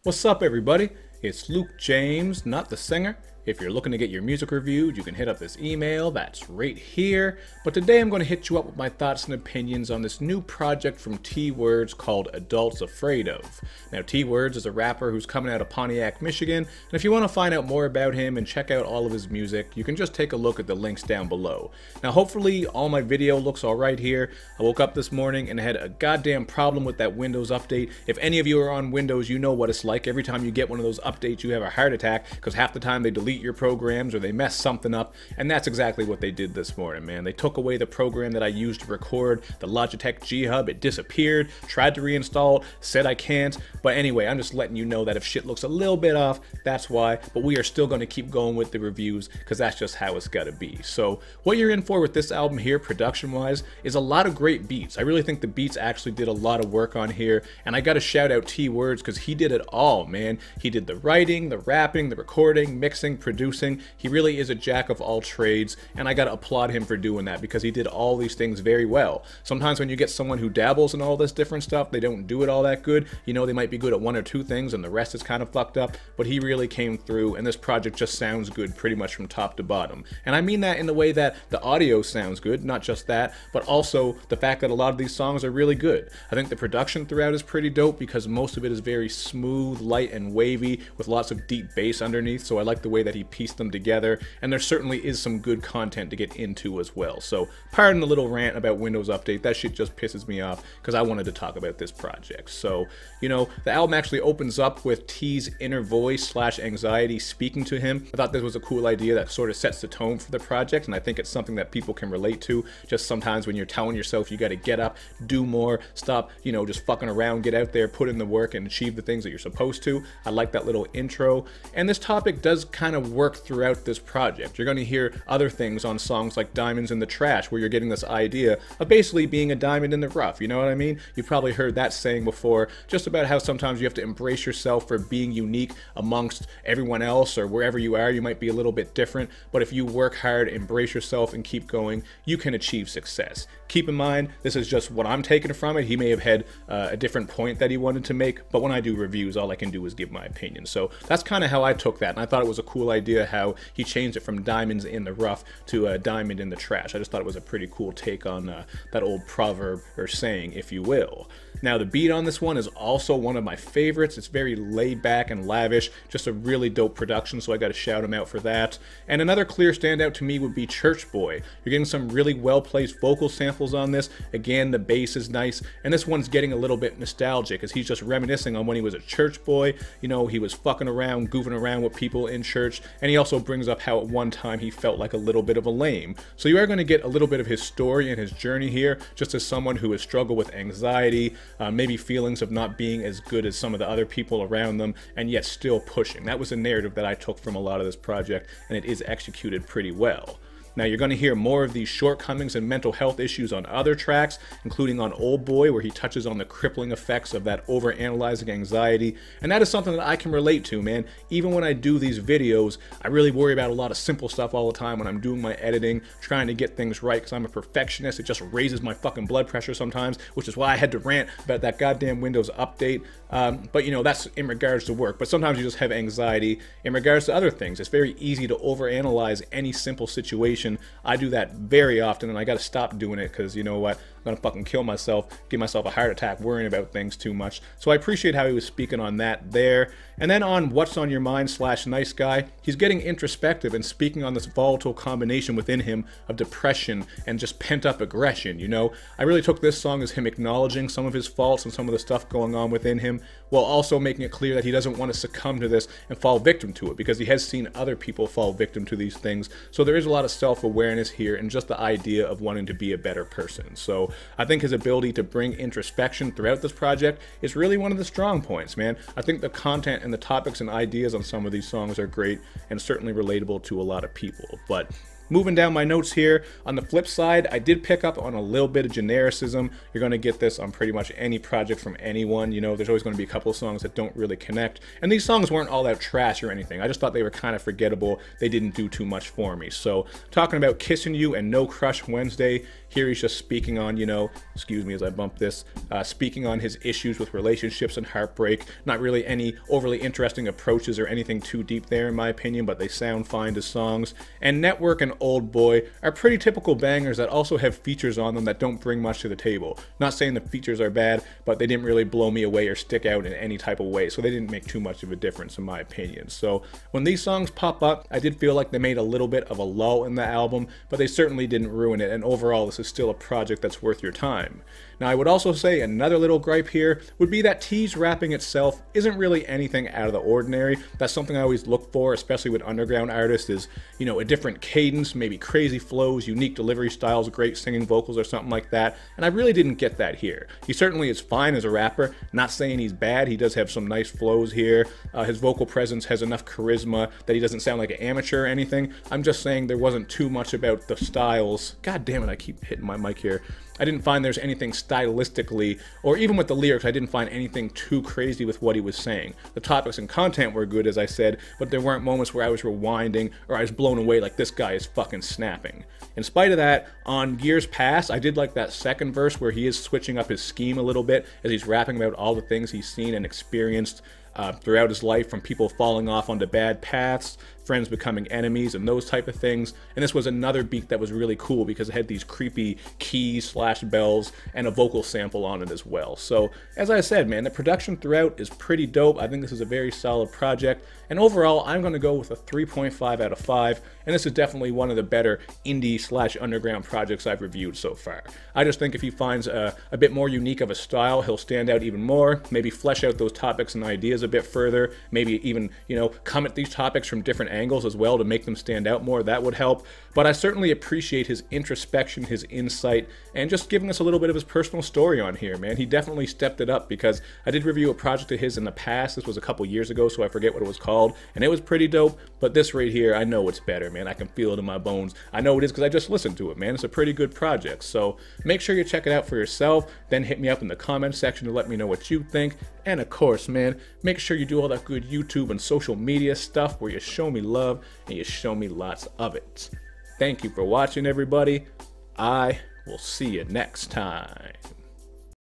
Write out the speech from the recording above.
What's up, everybody? It's Luke James, not the singer. If you're looking to get your music reviewed, you can hit up this email that's right here. But today I'm going to hit you up with my thoughts and opinions on this new project from Wordz called Adults Afraid Of. Now, Wordz is a rapper who's coming out of Pontiac, Michigan, and if you want to find out more about him and check out all of his music, you can just take a look at the links down below. Now, hopefully all my video looks alright here. I woke up this morning and had a goddamn problem with that Windows update. If any of you are on Windows, you know what it's like. Every time you get one of those updates, you have a heart attack, because half the time they delete your programs or they mess something up, and that's exactly what they did this morning, man. They took away the program that I used to record, the Logitech G Hub. It disappeared, tried to reinstall it, said I can't. But anyway, I'm just letting you know that if shit looks a little bit off, that's why. But we are still going to keep going with the reviews, because that's just how it's got to be. So what you're in for with this album here, production wise, is a lot of great beats. I really think the beats actually did a lot of work on here, and I got to shout out Wordz because he did it all, man. He did the writing, the rapping, the recording, mixing, producing. He really is a jack of all trades, and I gotta applaud him for doing that because he did all these things very well. Sometimes when you get someone who dabbles in all this different stuff, they don't do it all that good. You know, they might be good at one or two things and the rest is kind of fucked up, but he really came through, and this project just sounds good pretty much from top to bottom. And I mean that in the way that the audio sounds good, not just that, but also the fact that a lot of these songs are really good. I think the production throughout is pretty dope because most of it is very smooth, light, and wavy with lots of deep bass underneath, so I like the way that he pieced them together, and there certainly is some good content to get into as well. So pardon the little rant about Windows Update, that shit just pisses me off because I wanted to talk about this project. So, you know, the album actually opens up with T's inner voice / anxiety speaking to him. I thought this was a cool idea that sort of sets the tone for the project, and I think it's something that people can relate to. Just sometimes when you're telling yourself you got to get up, do more, stop, you know, just fucking around, get out there, put in the work, and achieve the things that you're supposed to. I like that little intro, and this topic does kind of work throughout this project. You're going to hear other things on songs like Diamonds in the Trash, where you're getting this idea of basically being a diamond in the rough, you know what I mean? You've probably heard that saying before, just about how sometimes you have to embrace yourself for being unique amongst everyone else, or wherever you are, you might be a little bit different, but if you work hard, embrace yourself, and keep going, you can achieve success. Keep in mind, this is just what I'm taking from it. He may have had a different point that he wanted to make, but when I do reviews, all I can do is give my opinion. So that's kind of how I took that, and I thought it was a cool idea how he changed it from diamonds in the rough to a diamond in the trash. I just thought it was a pretty cool take on that old proverb or saying, if you will. Now, the beat on this one is also one of my favorites. It's very laid back and lavish, just a really dope production, so I got to shout him out for that. And another clear standout to me would be Church Boy. You're getting some really well-placed vocal samples on this. Again, the bass is nice, and this one's getting a little bit nostalgic as he's just reminiscing on when he was a church boy. You know, he was fucking around, goofing around with people in church, and he also brings up how at one time he felt like a little bit of a lame. So you are going to get a little bit of his story and his journey here, just as someone who has struggled with anxiety, maybe feelings of not being as good as some of the other people around them, and yet still pushing. That was a narrative that I took from a lot of this project, and it is executed pretty well. Now, you're going to hear more of these shortcomings and mental health issues on other tracks, including on Old Boy, where he touches on the crippling effects of that overanalyzing anxiety, and that is something that I can relate to, man. Even when I do these videos, I really worry about a lot of simple stuff all the time when I'm doing my editing, trying to get things right, because I'm a perfectionist. It just raises my fucking blood pressure sometimes, which is why I had to rant about that goddamn Windows update. But, you know, that's in regards to work, but sometimes you just have anxiety in regards to other things. It's very easy to overanalyze any simple situation. I do that very often, and I got to stop doing it because, you know what, I'm gonna fucking kill myself, give myself a heart attack worrying about things too much. So I appreciate how he was speaking on that there. And then on What's on Your Mind / Nice Guy, he's getting introspective and speaking on this volatile combination within him of depression and just pent-up aggression, you know? I really took this song as him acknowledging some of his faults and some of the stuff going on within him, while also making it clear that he doesn't want to succumb to this and fall victim to it, because he has seen other people fall victim to these things. So there is a lot of self-awareness here and just the idea of wanting to be a better person. So I think his ability to bring introspection throughout this project is really one of the strong points, man. I think the content and the topics and ideas on some of these songs are great and certainly relatable to a lot of people. But Moving down my notes here, on the flip side, I did pick up on a little bit of genericism. You're going to get this on pretty much any project from anyone. You know, there's always going to be a couple of songs that don't really connect. And these songs weren't all that trash or anything. I just thought they were kind of forgettable. They didn't do too much for me. So talking about Kissin' You and No Crush Wednesday, here he's just speaking on, you know, excuse me as I bump this, speaking on his issues with relationships and heartbreak. Not really any overly interesting approaches or anything too deep there in my opinion, but they sound fine as songs. And Network and Old Boy are pretty typical bangers that also have features on them that don't bring much to the table. Not saying the features are bad, but they didn't really blow me away or stick out in any type of way, so they didn't make too much of a difference in my opinion. So when these songs pop up, I did feel like they made a little bit of a lull in the album, but they certainly didn't ruin it, and overall this is still a project that's worth your time. Now I would also say another little gripe here would be that T's rapping itself isn't really anything out of the ordinary. That's something I always look for, especially with underground artists, is, you know, a different cadence, maybe crazy flows, unique delivery styles, great singing vocals or something like that, and I really didn't get that here. He certainly is fine as a rapper, not saying he's bad, he does have some nice flows here. His vocal presence has enough charisma that he doesn't sound like an amateur or anything. I'm just saying there wasn't too much about the styles. God damn it, I keep hitting my mic here. I didn't find there's anything stylistically, or even with the lyrics, I didn't find anything too crazy with what he was saying. The topics and content were good, as I said, but there weren't moments where I was rewinding or I was blown away like this guy is fucking snapping. In spite of that, on Years Past, I did like that second verse where he is switching up his scheme a little bit as he's rapping about all the things he's seen and experienced throughout his life, from people falling off onto bad paths, friends becoming enemies, and those type of things. And this was another beat that was really cool because it had these creepy keys / bells and a vocal sample on it as well. So as I said, man, the production throughout is pretty dope. I think this is a very solid project, and overall I'm going to go with a 3.5 out of 5, and this is definitely one of the better indie / underground projects I've reviewed so far. I just think if he finds a bit more unique of a style, he'll stand out even more, maybe flesh out those topics and ideas a bit further, maybe even, you know, come at these topics from different angles as well to make them stand out more. That would help. But I certainly appreciate his introspection, his insight, and just giving us a little bit of his personal story on here, man. He definitely stepped it up, because I did review a project of his in the past. This was a couple years ago, so I forget what it was called, and it was pretty dope. But this right here, I know it's better, man. I can feel it in my bones. I know it is because I just listened to it, man. It's a pretty good project. So make sure you check it out for yourself. Then hit me up in the comment section to let me know what you think. And of course, man, make sure you do all that good YouTube and social media stuff where you show me love and you show me lots of it. Thank you for watching, everybody. I will see you next time.